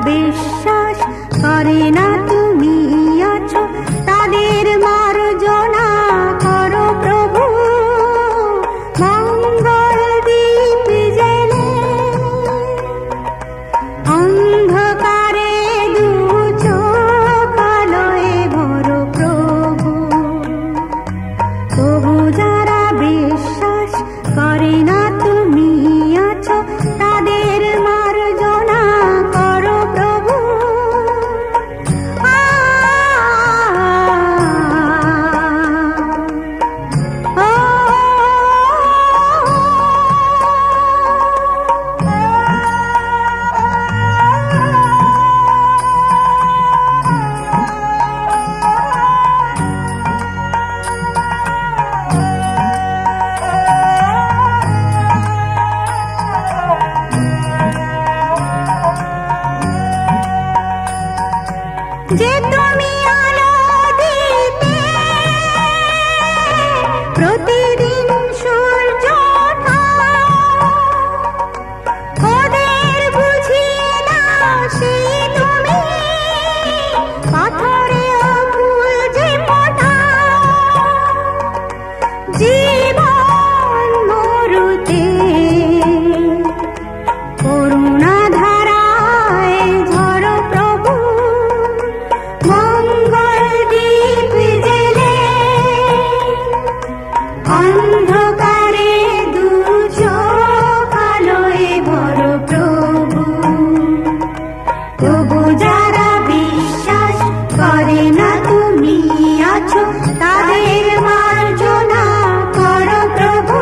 বিশ্বাস করে না তুমি আছো, তাদের মার্জনা করো প্রভু। মঙ্গল দীপ জেলে অন্ধকারে দু চোখ আলোয় ভরো প্রভু। তবু যারা বিশ্বাস করে না তুমি আছো, তাদের মার্জনা করো প্রভু। যে তুমি আলো দিতে প্রতিদিন সূর্য ওদের বুঝিয়ে দাও, সেই তুমি পাথরে ফুল যে ফোটাও। জীবন মরুতে করুণা ধারায় ঝরো প্রভু। মঙ্গল দীপ জেলে অন্ধকারে দু চোখ আলোয় ভরো প্রভু। তবু যারা বিশ্বাস করে না তুমি আছো, তাদের মার্জনা করো প্রভু।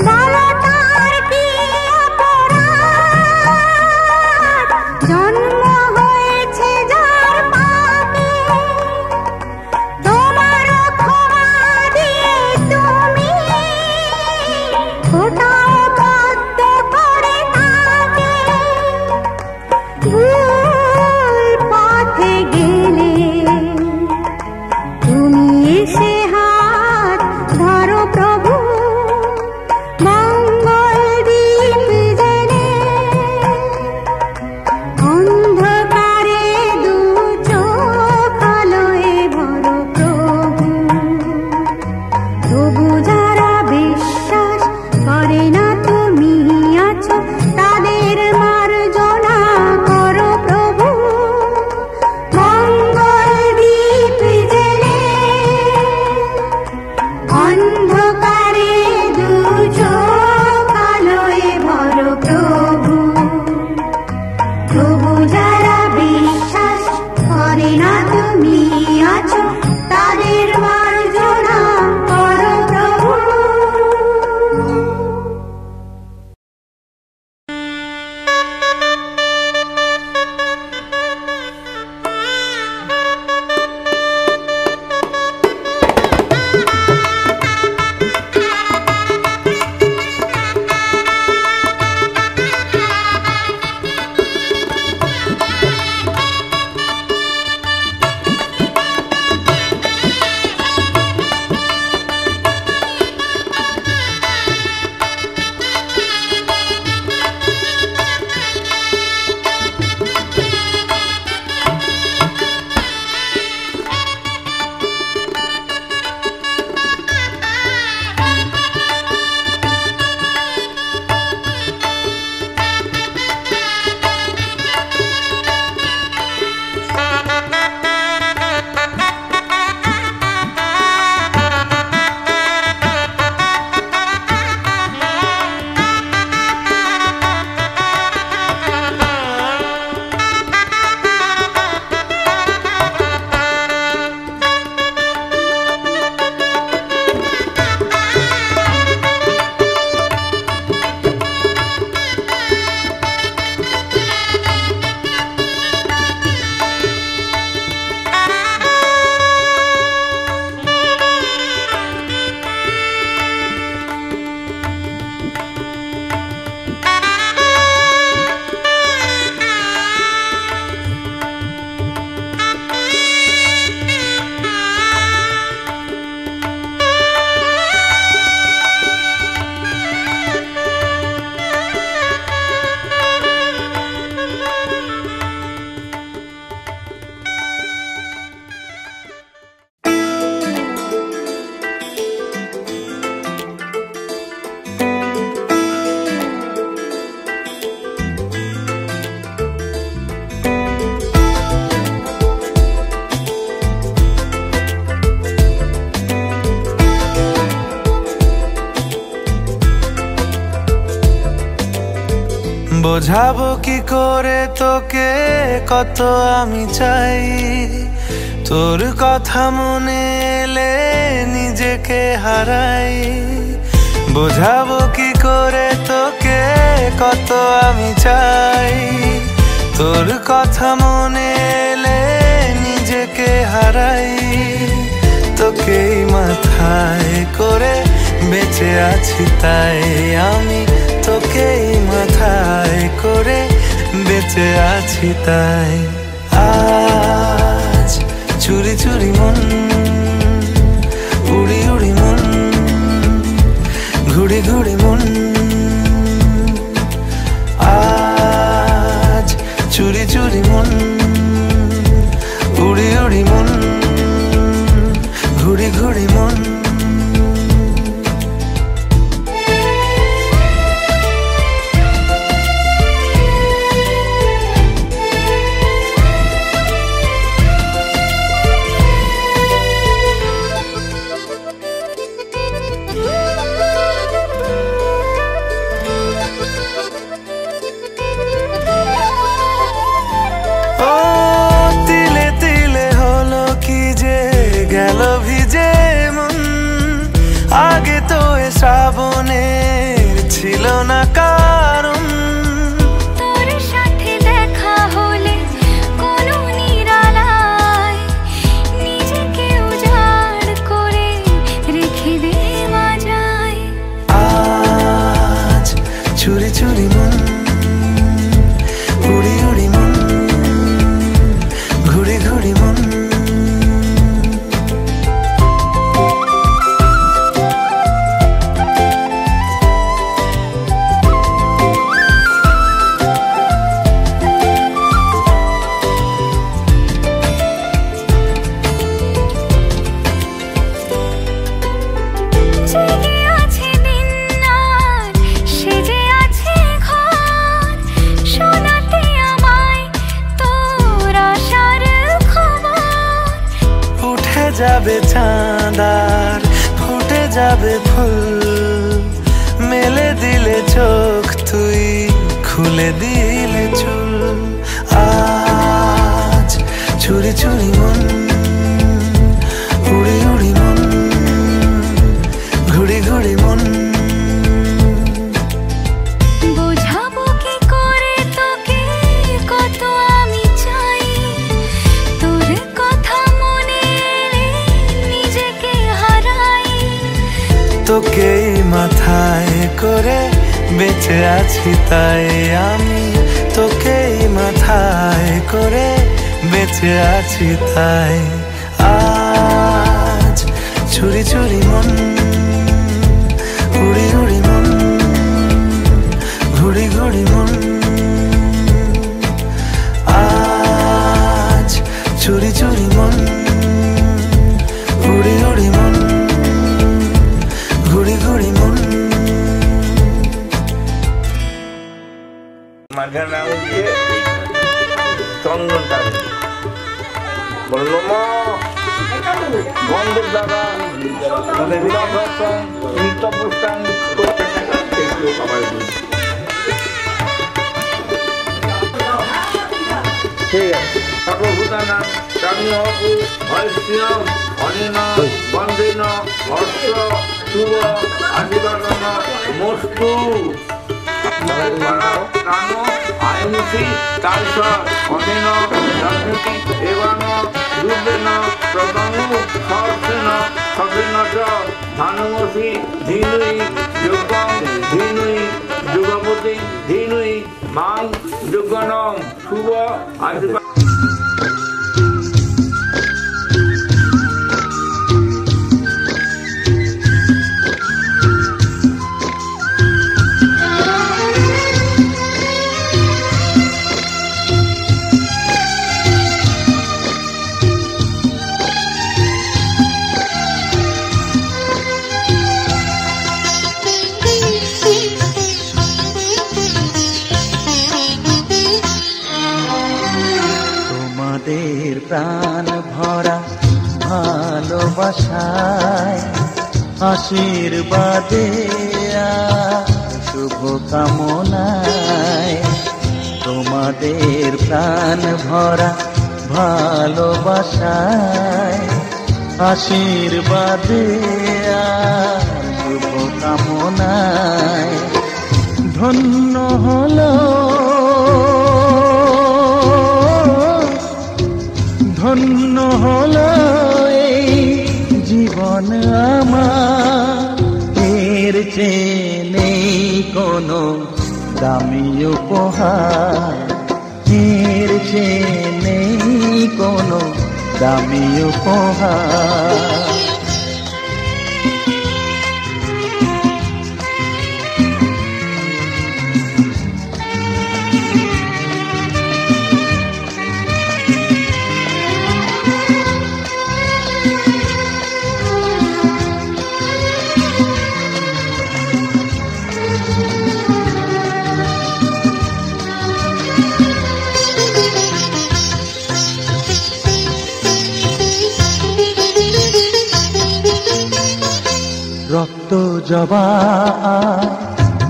বালতার কি অপরাধ, জন্ম হয়েছে যার পাপে, তোমার ক্ষমা দিয়ে তুমি ওটাও বদ্ধ করে থাকে। ভুল পথে গেলে তুমি এসে হাত ধরো প্রভু। মঙ্গল দীপ জেলে অন্ধকারে দু চোখ আলোয় ভরো প্রভু। তবু যারা বিশ্বাস করে না তুমি আছো, তাদের মার্জনা করো প্রভু। মঙ্গল দীপ জেলে অন্ধকারে দু চোখ আলোয় ভরো প্রভু। তবু যারা বিশ্বাস করে না তুমি আছো, তাদের মার্জনা করো প্রভু। বোঝাবো কি করে তোকে কত আমি চাই, তোর কথা মনে এলে নিজেকে হারাই। বোঝাবো কি করে তোকে কত আমি চাই, তোর কথা মনে এলে নিজেকে হারাই। তোকেই মাথায় করে বেঁচে আছি তাই আমি, তোকেই মাথায় করে বেঁচে আছি তাই। আজ চুরি চুরি মন, উড়ি উড়ি মন, ঘুড়ি ঘুড়ি মন। আজ চুরি চুরি মন, উড়ি উড়ি মন, ঘুড়ি ঘুড়ি মন। গেল ভিজে মন, আগে তো এ শ্রাবণের ছিল না কারণ। তোর সাথে দেখা হলে কোনো নিরালায় নিজেকে উজাড় করে রেখে দে মাঝায়। আজ চুরি চুরি মন, উড়ি উড়ি মন, ঘুড়ি ঘুড়ি মন। যাবে চাঁদার ফুটে যাবে ফুল, মেলে দিলে চোখ তুই খুলে দিলে চুল। আজ চুরি চুরি মন, উড়ি উড়ি মন, ঘুড়ি ঘুড়ি মন। বোঝাবো কি করে তোকে কত আমি চাই, তোর কথা মনে এলে নিজেকে হারাই। তোকেই মাথায় করে বেঁচে আছি তাই আমি, তোকেই মাথায় করে বেঁচে আছি তাই। আজ চুরি চুরি মন, উড়ি উড়ি মন, ঘুড়ি ঘুড়ি মন। আজ চুরি চুরি মন, উড়ি উড়ি মন, ঘুড়ি ঘুড়ি মন। মাঝখানে আঙুল দিয়ে চন্দনটা বললো মা গন্ধের দ্বারা ঠিক আছে। সর্বভূতানা চান্নহপু ভয়স্যম অনিন বন্দেন অর্থ শুভ আশীর্বাদন মস্তু আয়ুষি তালসর অনেন রাজনীতি এবান রূপেন প্রদানু সর্ষেন সবেন চ ভানুমসি ধীনুই যোগং ধীনুই যুগপতি ধীনুই মাং যুগনম শুভ আশীর্বাদ। প্রাণ ভরা ভালোবাসায় আশীর্বাদে শুভ কামনায় তোমাদের প্রাণ ভরা ভালোবাসায় আশীর্বাদে আর শুভকামনায় ধন্য হলো ধন্য হলো এই জীবন আমার, এর চেয়ে নেই কোনো দামি উপহার, এর চেয়ে নেই কোনো দামি উপহার। রক্ত জবা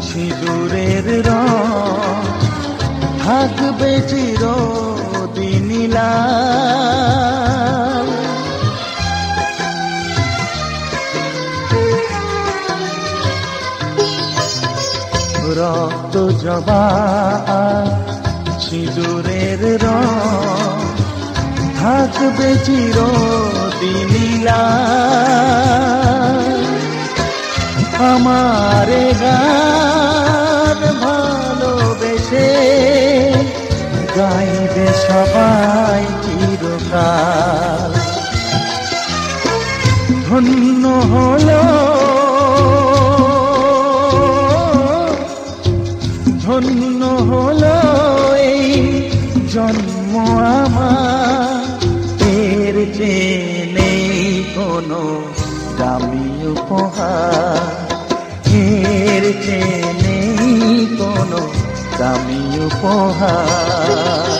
সিঁদুরের রং থাকবে চিরদিন লাল। রক্ত জবা সিঁদুরের রং থাকবে চিরদিন লাল। আমারে গান ভালোবেসে গাইবে সবাই চিরকাল। ধন্য হলো ধন্য হলো এই জন্ম আমার, এর চেয়ে নেই কোনো দামি উপহার, এর চেয়ে নেই কোনো দামি উপহার।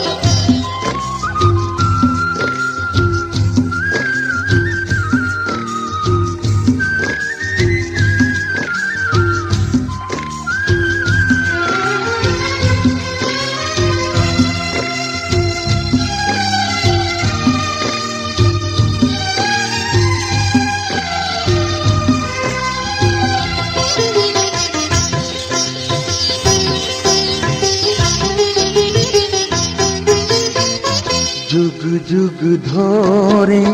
যুগ যুগ ধরে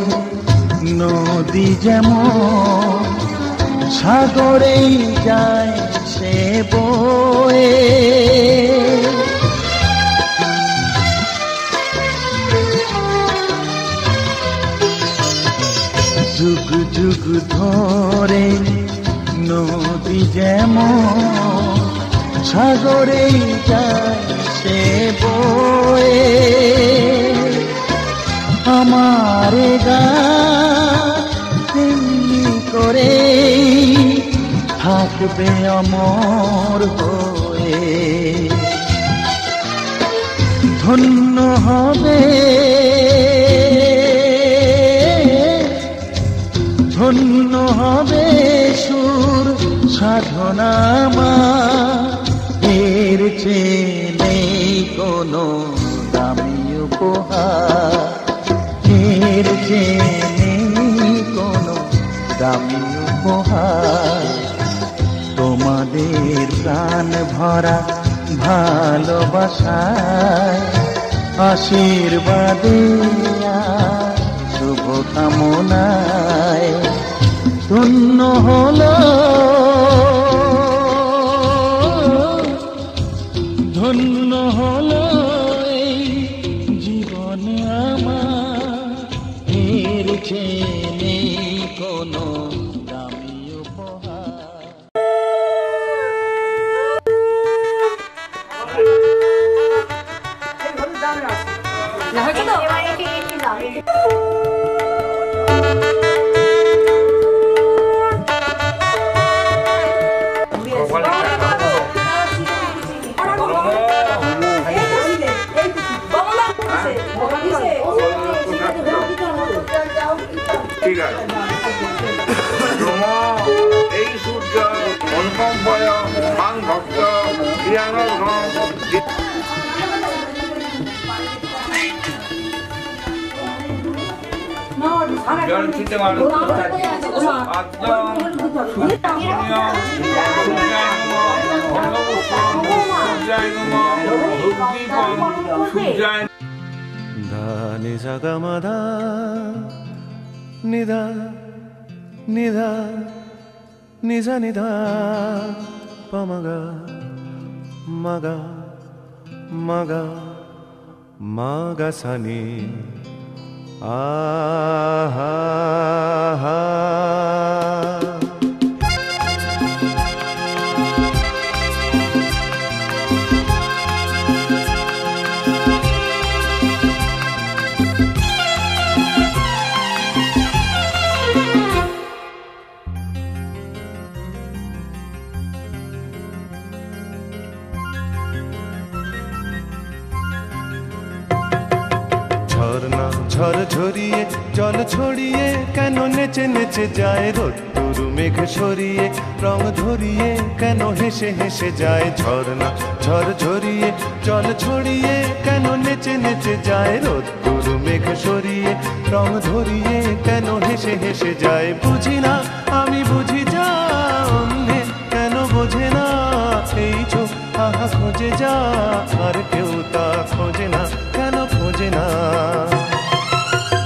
নদী যেমন সাগরেই যায় সে বয়ে, যুগ যুগ ধরে নদী যেমন সাগরেই যায় সে বয়ে, আমারে গান তেমনি করে থাকবে অমর হয়ে। ধন্য হবে ধন্য হবে সুর সাধনা আমার, এর চেয়ে নেই কোনো দামি উপহার, এর চেয়ে নেই কোনো দামি উপহার। তোমাদের প্রাণ ভরা ভালোবাসায় আশীর্বাদে আর শুভকামনায় ধন্য হলো ধন্য হলো এই জীবন আমার, এর চেয়ে নেই কোনো দামি উপহার। ঠিক আছে, এই সূর্য অনুপম ভক্ত জল ছিটে মারো আদ্যম সূর্যায় সূর্যায় धा नि सा ग म धा नि धा नि धा नि सा नि धा प म ग म ग म ग म ग सा नि आ हा हा ঝরনা ঝর ঝরিয়ে জল ছড়িয়ে কেন নেচে নেচে যায় রোদ্দুর মেঘ সরিয়ে রং ধরিয়ে কেন হেসে হেসে যায় ঝরনা ঝর ঝরিয়ে জল ছড়িয়ে কেন নেচে নেচে যায় রোদ্দুর মেঘ সরিয়ে রং ধরিয়ে কেন হেসে হেসে যায় বুঝি না আমি বুঝি যা অন্যে কেন বোঝে না এই চোখ আহা খোঁজে যা আর কেউ তা খোঁজে না কেন খোঁজে না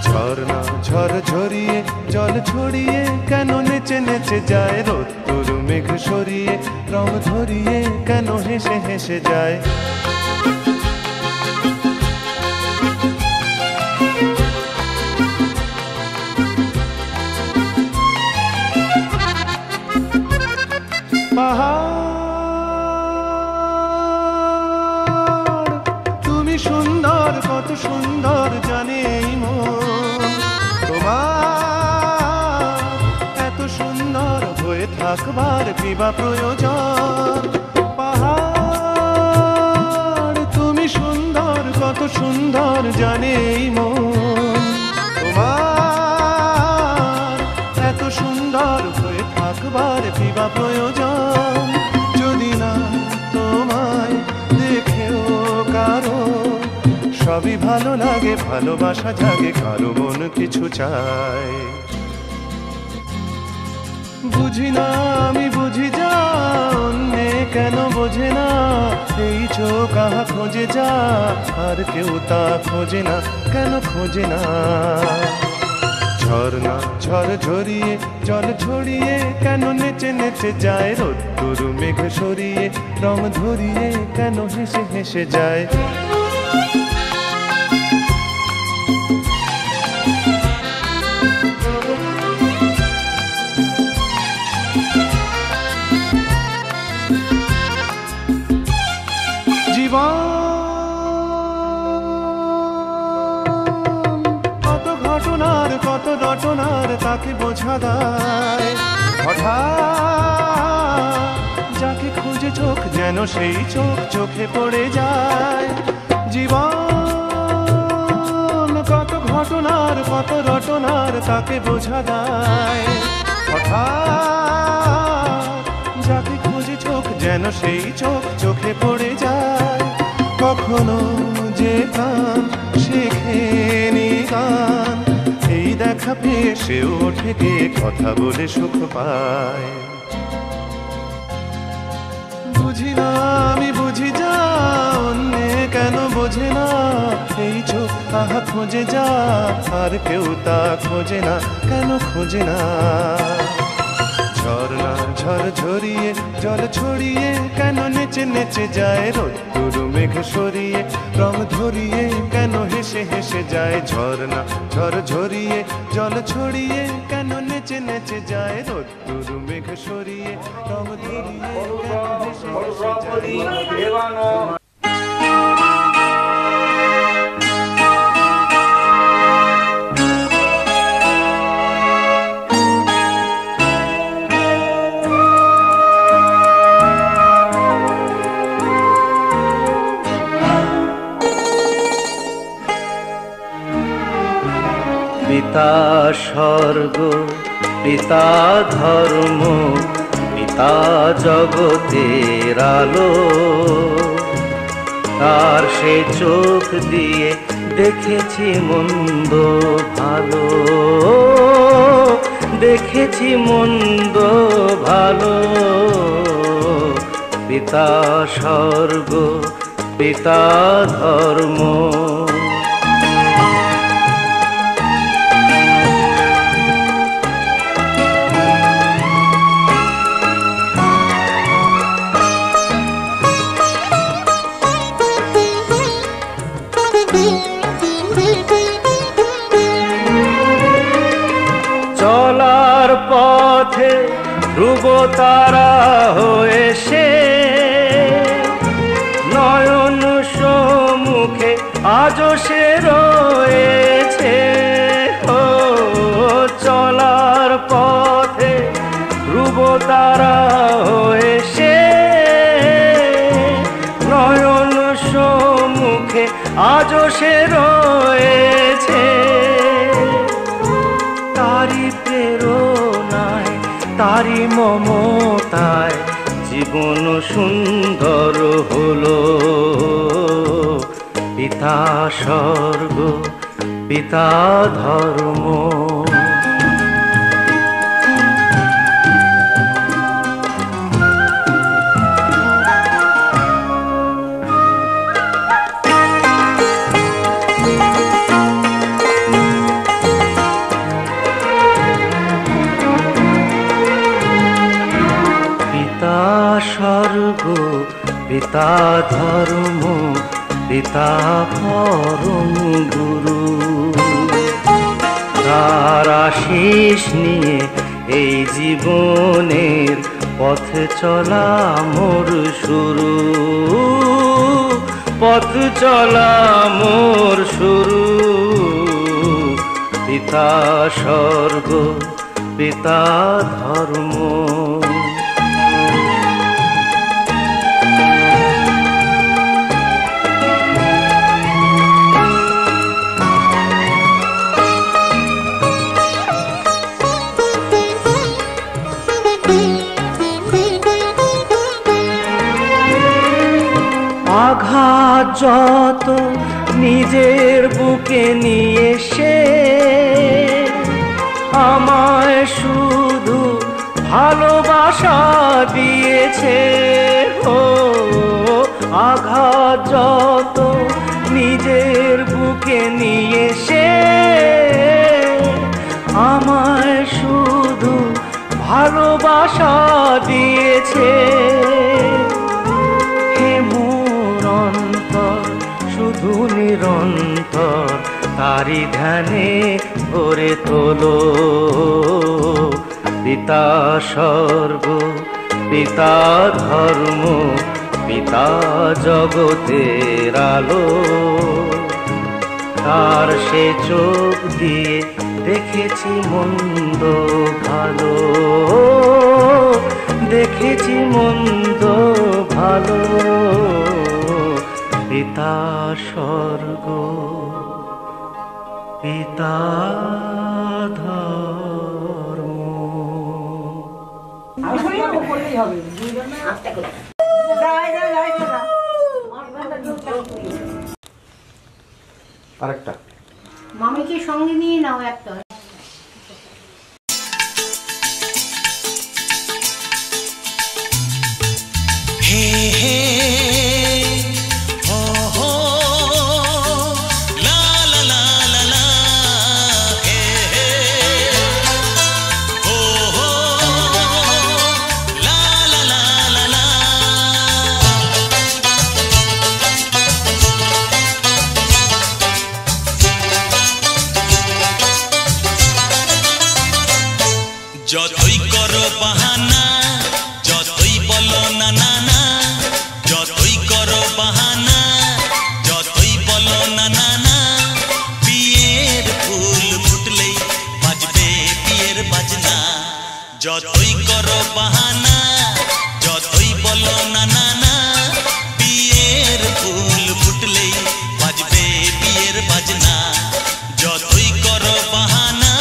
ঝরনা ঝর ঝরিয়ে জল ছড়িয়ে কেন নেচে নেচে যায় রোদ্দুর মেঘ সরিয়ে রং ধরিয়ে কেন হেসে হেসে যায় পাহাড় তুমি সুন্দর কত সুন্দর জানে এই মন তোমার এত সুন্দর হয়ে থাকবার কিবা প্রয়োজন পাহাড় তুমি সুন্দর কত সুন্দর জানে এই মন তোমার এত সুন্দর হয়ে থাকবার কিবা প্রয়োজন যদি না তোমায় দেখেও কারো সবই ভালো লাগে ভালোবাসা জাগে কারো মন কিছু চায় বুঝি না আমি বুঝি যা অন্যে কেন বোঝে না এই চোখ আহা খোঁজে যা আর কেউ তা খোঁজে না কেন খোঁজে না ঝরনা ঝর ঝরিয়ে জল ছড়িয়ে কেন নেচে নেচে যায় রোদ্দুর মেঘ সরিয়ে রং ধরিয়ে কেন হেসে হেসে যায় জীবন কত ঘটনার কত রটনার তাকে বোঝা দেয় হঠাৎ যাকে খুঁজে চোখ যেন সেই চোখ চোখে পড়ে যায় জীবন কত ঘটনার কত রটনার তাকে বোঝা দেয় হঠাৎ যাকে খুঁজে চোখ যেন সেই চোখ চোখে পড়ে যায় কখনো যে গান শেখেনি গান এই দেখা পেয়ে সেও ওঠে গিয়ে কথা বলে সুখ পায় বুঝি না আমি বুঝি যা অন্যে কেন বোঝে না এই চোখ আহা খোঁজে যা আর কেউ তা খোঁজে না কেন খোঁজে না ঝরনা ঝর ঝরিয়ে জল ছড়িয়ে কেন নেচে নেচে যায় রোদ্দুর মেঘ সরিয়ে রং ধরিয়ে কেন হেসে হেসে যায় ঝরনা ঝর ঝরিয়ে জল ছড়িয়ে কেন নেচে নেচে যায় রোদ্দুর মেঘ সরিয়ে রং ধরিয়ে কেন হেসে হেসে যায় পিতা স্বর্গ পিতা ধর্ম পিতা জগতের আলো তার সে চোখ দিয়ে দেখেছি মন্দ ভালো, দেখেছি মন্দ ভালো। পিতা স্বর্গ পিতা ধর্ম, চলার পথে ধ্রুব তারা হয়ে সে নয়ন সম্মুখে আজও সে রয়েছে। ও চলার পথে ধ্রুব তারা হয়ে সে নয়ন সম্মুখে আজও সে রয়েছে। তারি প্রেরণায় তারি মমতায় জীবন সুন্দর হলো। পিতা স্বর্গ পিতা ধর্ম, স্বর্গ পিতা ধর্ম পিতা পরম গুরু। তার আশিস নিয়ে এই জীবনের পথ চলা মোর শুরু, পথ চলা মোর শুরু। পিতা স্বর্গ পিতা ধর্ম, আঘাত যত নিজের বুকে নিয়ে সে আমায় শুধু ভালোবাসা দিয়েছে। ও আঘাত যত নিজের বুকে নিয়ে সে আমায় শুধু ভালোবাসা দিয়েছে। শুধু নিরন্তর তারি ধ্যানে ভরে তোলো। পিতা স্বর্গ পিতা ধর্ম পিতা জগতের আলো। তার সে চোখ দিয়ে দেখেছি মন্দ ভালো, দেখেছি মন্দ ভালো। পিতা স্বর্গ পিতা ধর্ম। আরেকটা মামিকে সঙ্গে নিয়ে নাও একটা। হে হে যতই করো বাহানা, যতই বলো না না না, যতই করো বাহানা, যতই বলো না না না, বিয়ের ফুল ফুটলেই বাজবে বিয়ের বাজনা। যতই করো বাহানা, যতই বলো না না না, বিয়ের ফুল ফুটলেই বাজবে বিয়ের বাজনা। যতই করো বাহানা।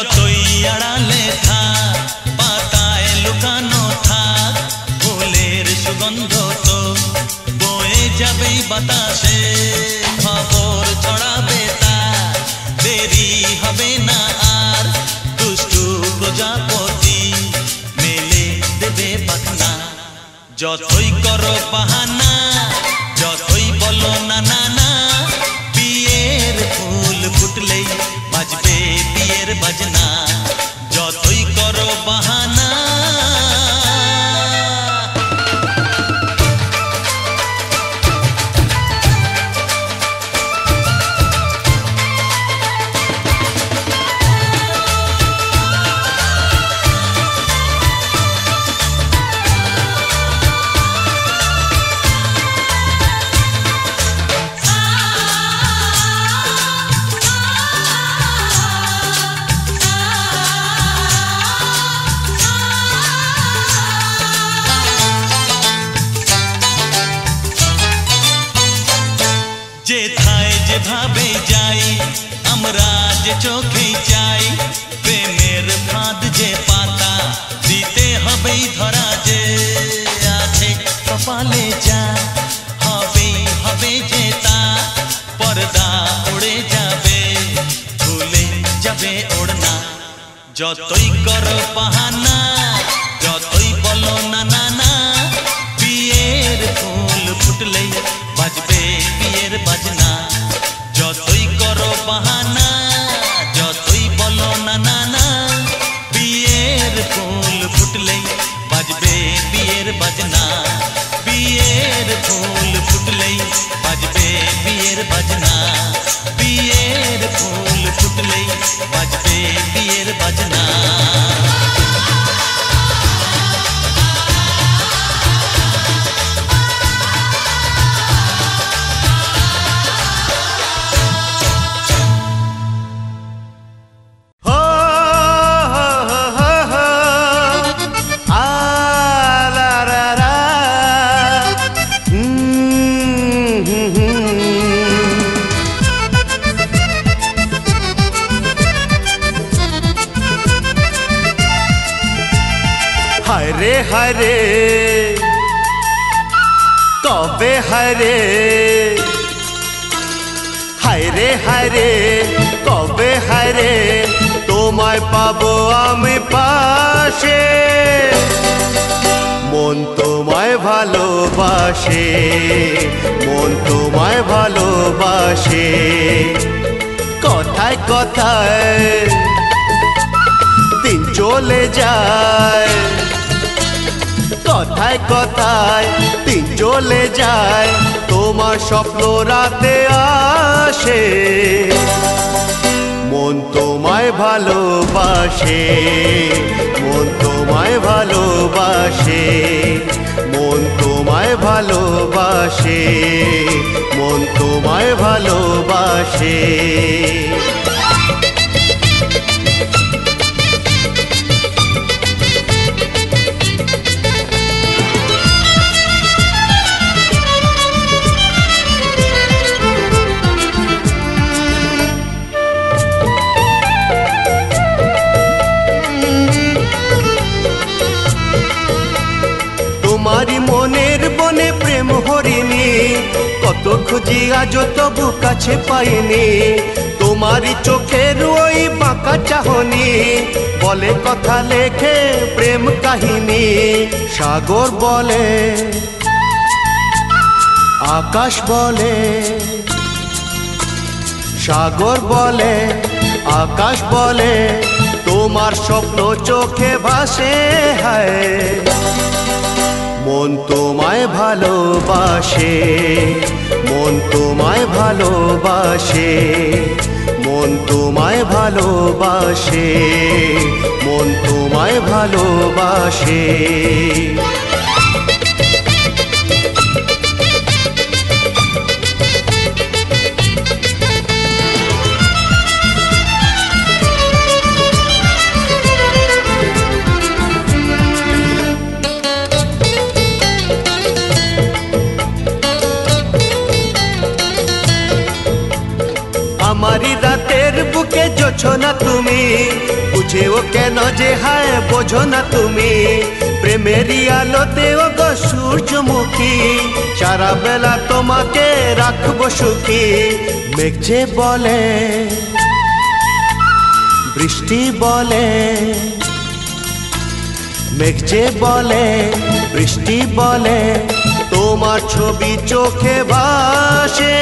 যতই আড়ালে থাক পাতায় লুকানো থাক ফুলের সুগন্ধ তো বয়ে যাবেই বাতাসে খবর ছড়াবে তার দেরি হবে না আর দুষ্টু প্রজাপতি মেলে দেবে পাখনা যতই করো বাহানা যতই বলো না না না বিয়ের ফুল ফুটলেই বাজবে বিয়ের বাজনা যতই করো বাহানা যেথায় যেভাবে যাই আমরা যে চোখেই চাই প্রেমের ফাঁদ যে পাতা দিতে হবেই ধরা যে আছে কপালে যা হবেই হবে যে তা পর্দা উড়ে যাবে ভুলে যাবে ওড়না যতই করো বাহানা যতই বলো না না না বিয়ের ফুল ফুটলেই বাজবে বিয়ের বাজনা যতই করো বাহানা যতই বলো না না না বিয়ের ফুল ফুটলেই বাজবে বিয়ের বাজনা বিয়ের ফুল ফুটলেই বাজবে বিয়ের বাজনা বিয়ের ফুল ফুটলেই বাজবে বিয়ের বাজনা হরে হরে কবে হরে হরে হরে কবে হরে তোমায় পাবো আমি পাশে মন তোমায় ভালোবাসে মন তোমায় ভালোবাসে কথায় কথায় দিন চলে যায় কথায় কথায় দিন চলে যায় তোমার স্বপ্ন রাতে আসে মন তোমায় ভালোবাসে মন তোমায় ভালোবাসে মন তোমায় ভালোবাসে মন তোমায় ভালোবাসে তোমারি মনের বনে প্রেম হরিণী কত খুঁজি আজ তবু কাছে পাইনি তোমারি চোখের ওই বাঁকা চাহনি বলে কথা লেখে প্রেম কাহিনী সাগর বলে আকাশ বলে সাগর বলে আকাশ বলে তোমার স্বপ্ন চোখে ভাসে হায় মন তোমায় ভালোবাসে মন তোমায় ভালোবাসে মন তোমায় ভালোবাসে মন তোমায় ভালোবাসে আমারি রাতের বুকে জোছনা তুমি চেয়েও কেন যে হায় বোঝো না তুমি, প্রেমেরই আলোতেও গো সূর্যমুখী, সারা বেলা তোমাকে রাখবো সুখী। মেঘ যে বলে বৃষ্টি বলে, মেঘ যে বলে বৃষ্টি বলে, তোমার ছবি চোখে ভাসে,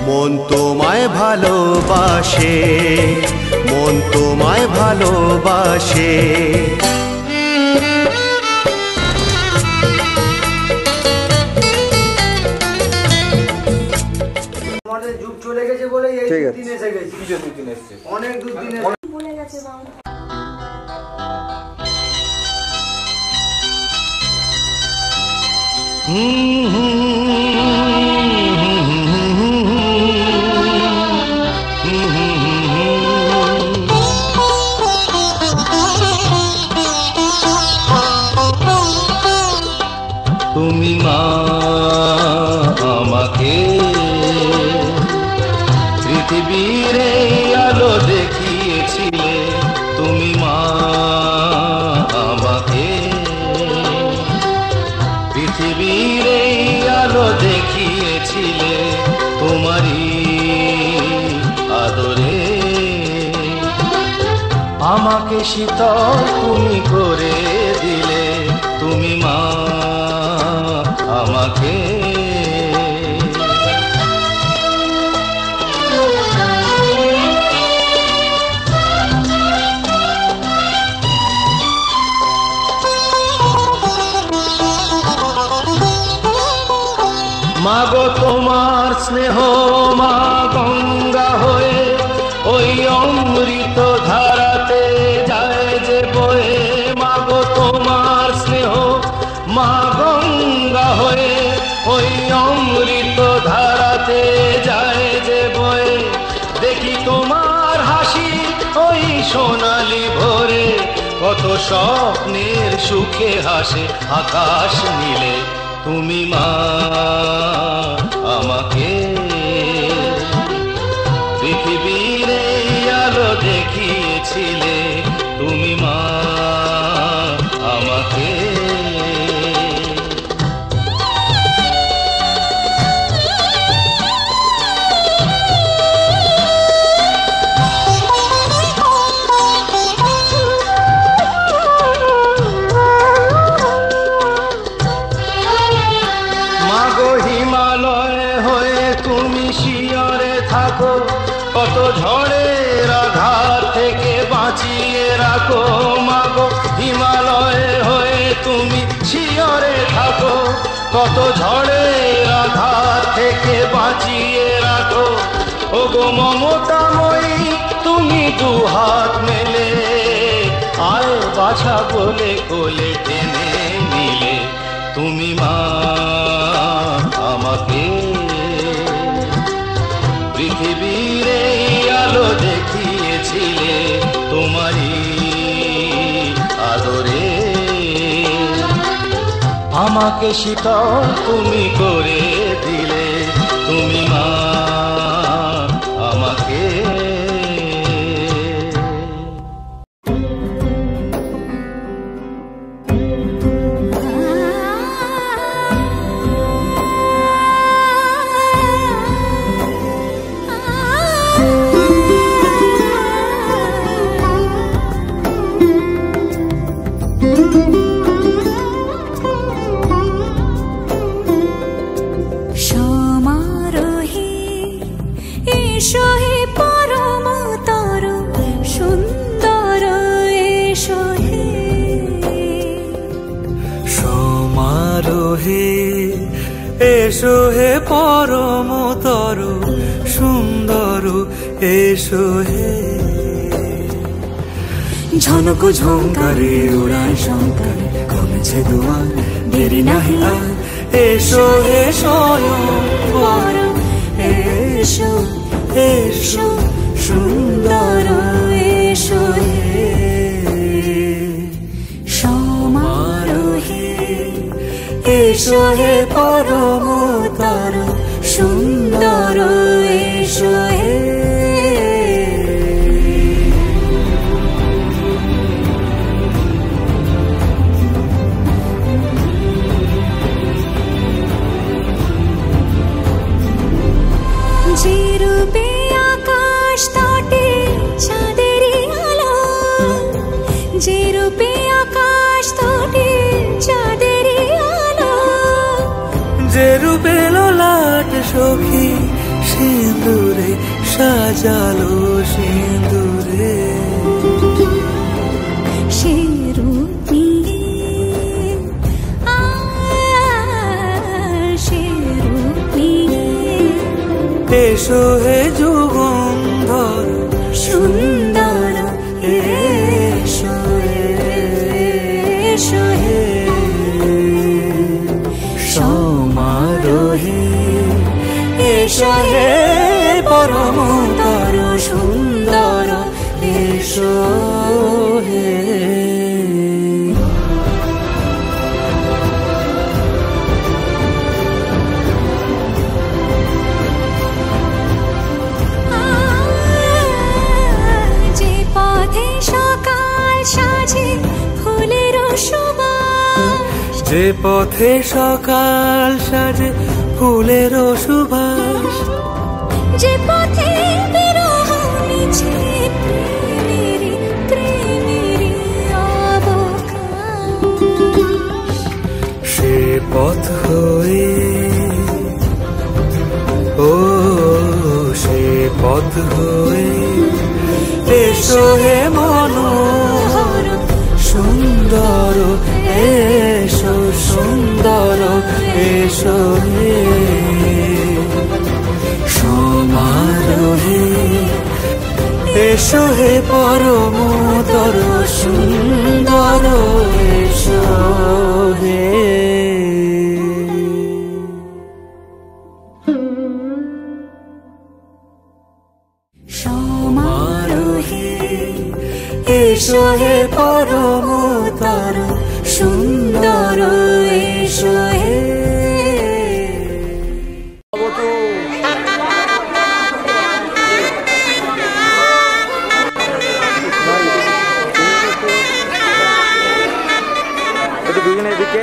মন তোমায় ভালোবাসে, মন তোমায় ভালোবাসে। আমাদের যুগ চলে গেছে বলে এই দিন এসে গেছে, কিছু দুদিন এসছে, অনেক দুদিন বলে গেছে বাবা। তুমি মা আমাকে পৃথিবীর আলো দেখিয়েছিলে, তুমি মা আমাকে পৃথিবীর আলো দেখিয়েছিলে, তোমারই আদরে আমাকে শীতল তুমি করে দিলে, তুমি মা আমাকে। মাগো তোমার স্নেহ মা গঙ্গা হয়ে ওই অমৃত ধারাতে যায় যে বয়ে, মাগো তোমার স্নেহ মা গঙ্গা হয়ে ওই অমৃত ধারাতে যায় যে বয়ে, দেখি তোমার হাসি ওই সোনালি ভোরে, কত স্বপ্নের সুখে হাসে আকাশ নীলে, তুমি মা আমাকে পৃথিবীর আলো দেখিয়েছিলে, তুমি মা আমাকে। কত ঝড়ের আঘাত থেকে বাঁচিয়ে রাখো, মাগো হিমালয়ে হয়ে তুমি শিয়রে থাকো, কত ঝড়ের আঘাত থেকে বাঁচিয়ে রাখো, ওগো মমতাময়ী তুমি দুহাত মেলে, আয় বাছা বলে কোলে টেনে নিলে, তুমি মা আমাকে পৃথিবীর আলো দেখিয়েছিলে, তোমারই আদরে আমাকে শীতল তুমি করে দিলে, তুমি মা আমাকে। এসো হে পরমতর সুন্দর, এসো হে ঝনক ঝঙ্কারে উড়ায় শঙ্কারে, কমেছে দুয়ার দেরি নাহি আর, এসো হে স্বয়ং পরম, এসো এসো সুন্দর, এসো হে সমারোহে, এসো হে পরমতর সুন্দর, এসো হে যে রূপে আকাশ তটে চাঁদেরই আলো, যে রূপে ললাট সখী সিঁদুরে সাজালো সিঁদুরে, সে রূপ নিয়ে সে রূপ নিয়ে এসো হে যুগন্ধর সুন্দর, এসো এসো হে সমারোহে, এসো হে পরমতর সুন্দর, এসো হে। যে পথে সকাল সাজে ফুলের সুবাস, যে পথে সকাল সাজে ফুলের সুবাস, যে পথে বিরহ মিছে প্রেমেরই প্রেমেরই অবকাশ, সে পথ হয়ে ও সে পথ হয়ে এসো হে মনোহর সুন্দর, এসো সুন্দর, এসো হে সমারোহে, এসো হে পরমতর সুন্দর, এসো হে। সমারোহে এসো হে পরমতর সুন্দর, এসো হে। দুজনের দিকে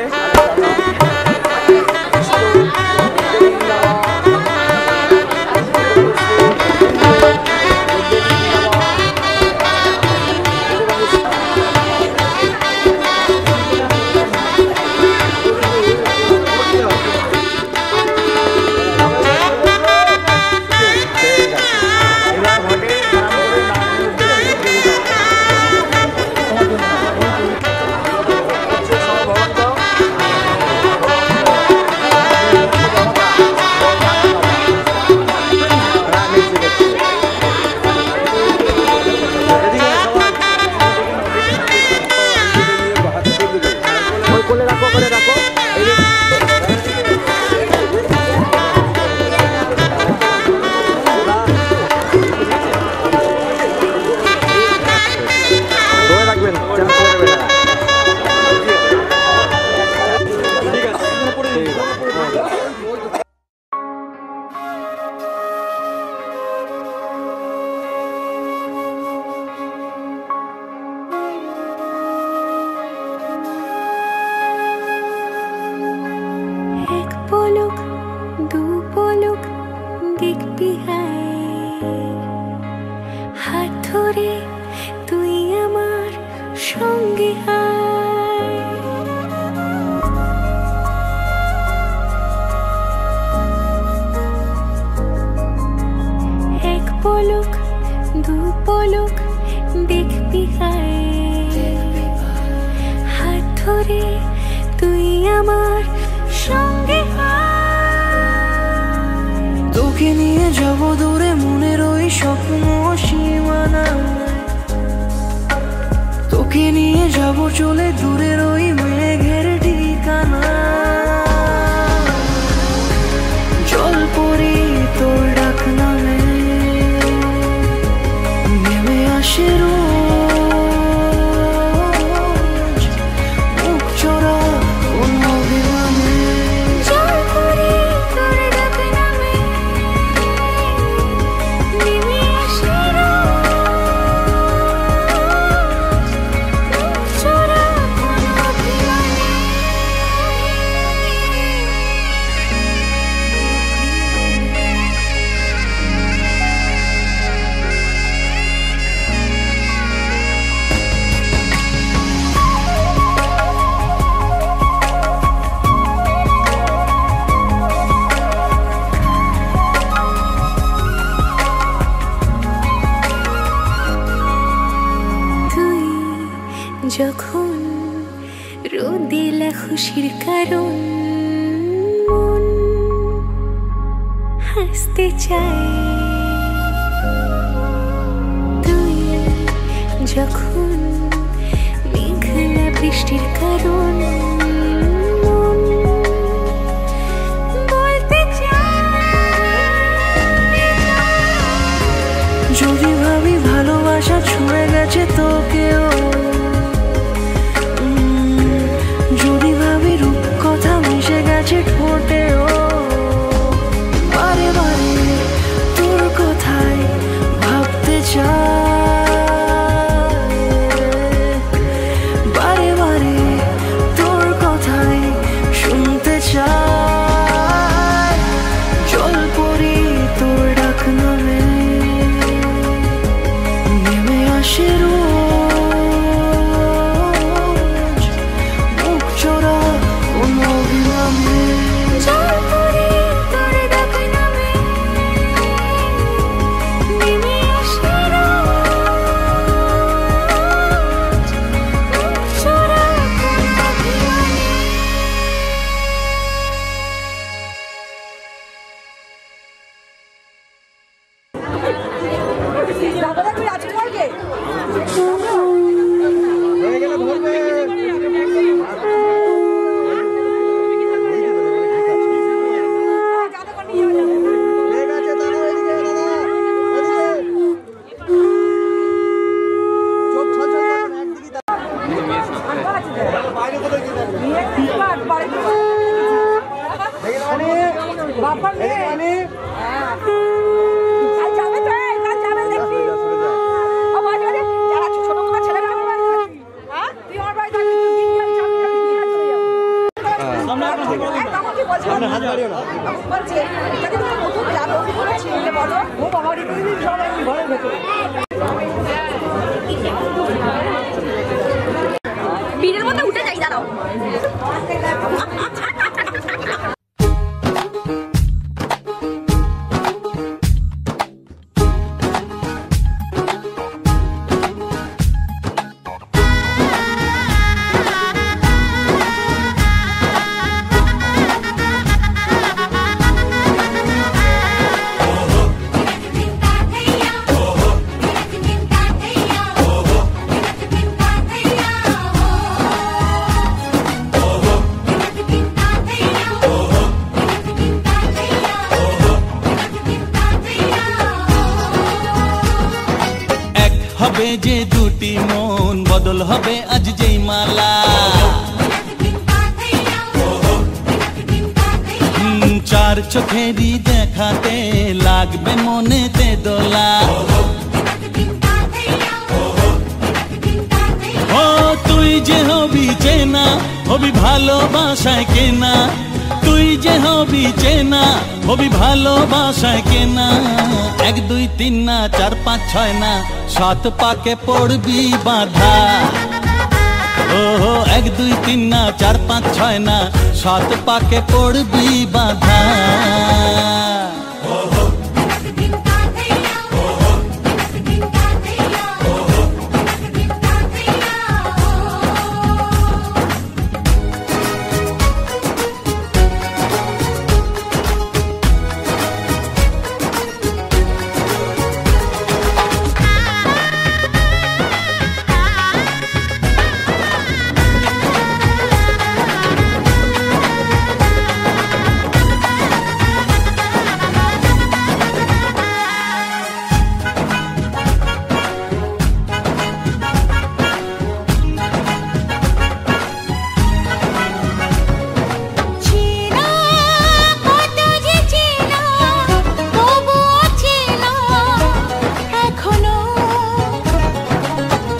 তোকে নিয়ে যাব দূরে মনের ওই স্বপ্ন সীমানা, তোকে নিয়ে যাব চলে দূরের ওই মেঘের ঠিকানা, জল পরি তোর ডাক নামে নেমে আসে রোজ মুখ চোরা কোন অভিমানে, জল পরি তোর ডাক নামে নেমে আসে রোজ মুখ চোরা কোন অভিমানে। যখন রোদেলা খুশির কারণ মন হাসতে চায়, তুই যখন মেঘলা বৃষ্টির কারণ মন বলতে চায়। যদি ভাবি ভালোবাসা ছুঁয়ে গেছে তোকেও, যদি ভাবি রূপ কথা মিশে গেছে ঠোঁটেও, বারে বারে তোর কথাই ভাবতে চাই, বারে বারে তোর কথাই শুনতে চাই। জল পড়ি তোর ডাক নামে নেমে আসে রোজ মুখ চোরা কোনো অভিমানে। জল পড়ি তোর ডাক নামে নেমে আসে রোজ মুখ চোরা কোনো অভিমানে। বীরের মধ্যে উঠে যাই, দাঁড়াও। হবে যে দুটি মন বদল হবে আজ যেই মালা, চার চোখেরই দেখাতে লাগবে মনেতে দোলা। ও তুই যে হবি চেনা, হবি ভালোবাসায় কেনা, তুই যে হবি চেনা, হবি ভালোবাসায় কেনা। 1 2 3 না 4 5 6 না 7 পাকে পড়বি বাঁধা। ও 1 2 3 না 4 5 6 না 7 পাকে পড়বি বাঁধা।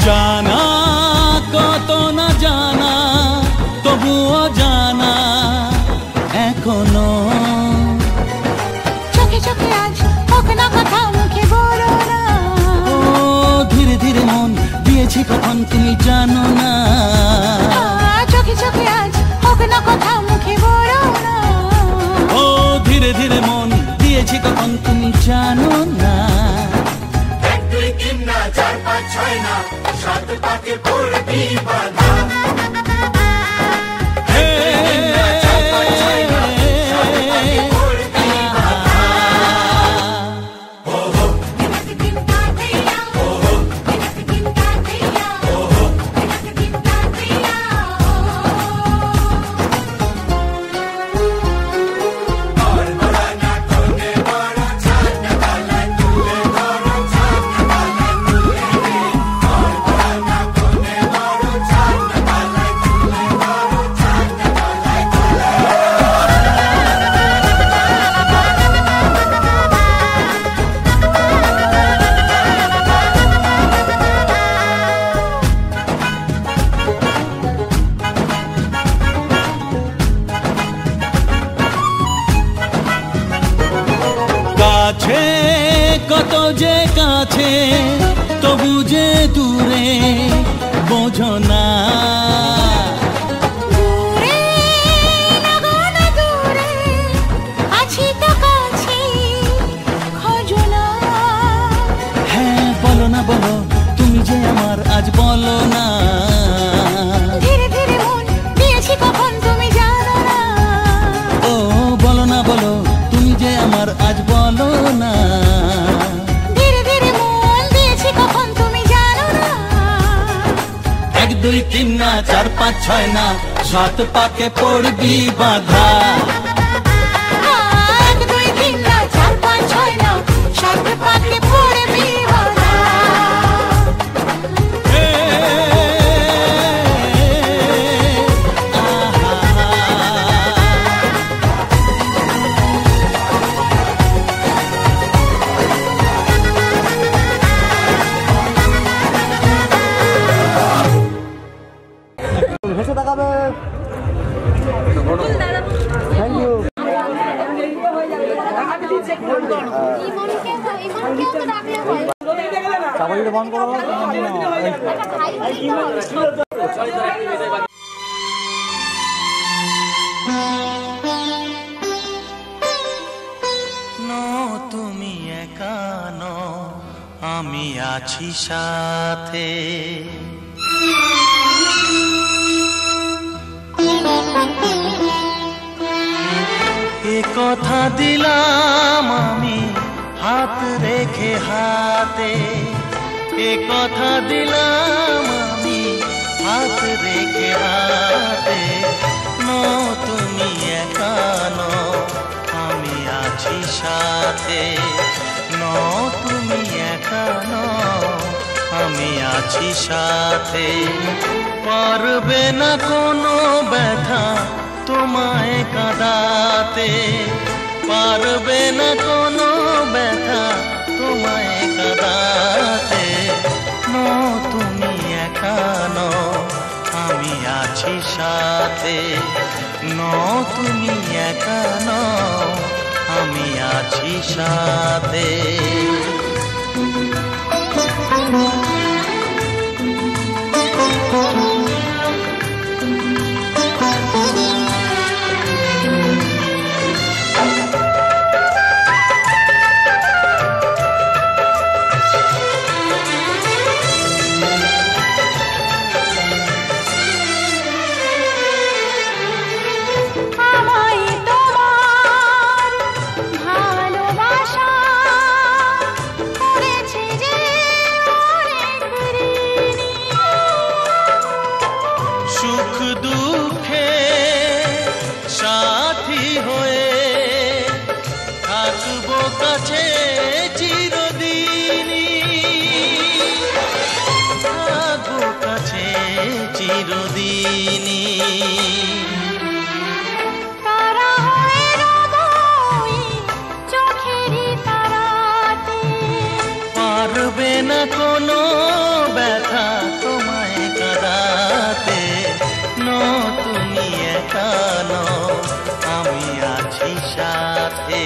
জানা কত না জানা তবুও জানা এখনো। চোখে চোখে আজ হোক না কথা মুখে বলো না। ও ধীরে ধীরে মন দিয়েছি কখন তুমি জানো না। চোখে চোখে আজ হোক না কথা মুখে বলো না। ও ধীরে ধীরে মন দিয়েছি কখন তুমি জানো না। 1 2 3 না 4 5 ছয় না, সাত পাকে পড়বি বাধা। কত যে কাছে তবু যে দূরে বোঝো না, হ্যাঁ বলো না বলো তুমি যে আমার আজ বলো না, ধীরে ধীরে মন দিয়েছি কখন তুমি জানো না, ও বলো না বলো তুমি যে আমার আজ বলো না, ধীরে ধীরে মন দিয়েছি কখন তুমি জানো না। 1 2 3 না 4 5 6 না, 7 পাকে পড়বি বাধা। 1 2 3 না 4 5 6 না, 7 পাকে পড়বি বাধা। হেসে তাকাবে। Thank you. চাকরিটা বন্ধ করো। তুমি একা নও, আমি আছি সাথে। এ কথা দিলাম আমি হাত রেখে হাতে, এ কথা দিলাম আমি হাত রেখে হাতে। তুমি একা নও, আমি আছি সাথে। তুমি একা নও, আমি আছি সাথে। পারবে না কোনো ব্যথা তোমায় কাঁদাতে, পারবে না কোনো ব্যথা তোমায় কাঁদাতে। তুমি একা নও, আমি আছি সাথে। তুমি একা নও, আমি আছি সাথে। পারবে না কোনো ব্যথা তোমায় কাঁদাতে। তুমি একা নও, আমি আছি সাথে।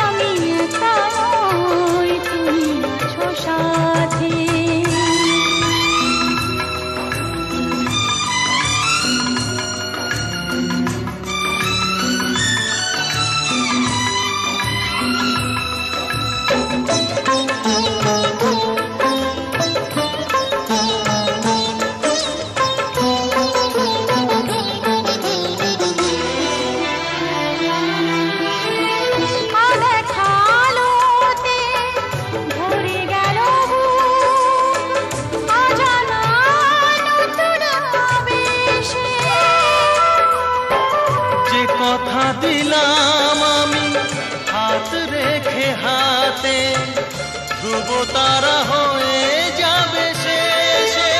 আমি একা নই, তুমি আছো সাথে। তারা হয়ে যাবে শেষে,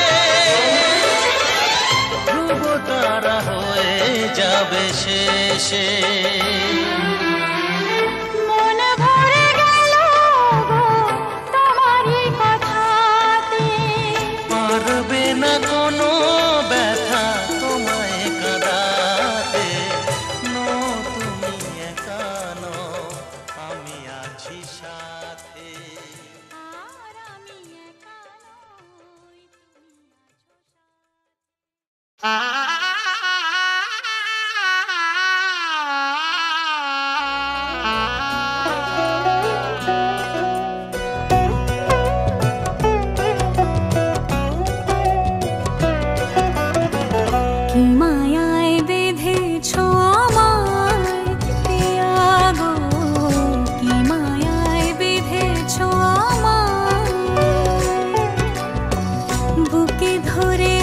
ধ্রুব তারা হয়ে যাবে শেষে। মন ভরে গেল গো তোমারই কথাতে, পারবে না কোনো ব্যথা তোমায় কাঁদাতে। নো তুমি একা নও, আমি আছি সাথে। আর আমি একা নই, তুমি আছো সাথে। কি মায়ায় বেঁধেছো আমায় পিয়া গো, কি মায়ায় বেঁধেছো আমায়, বুকে ধরে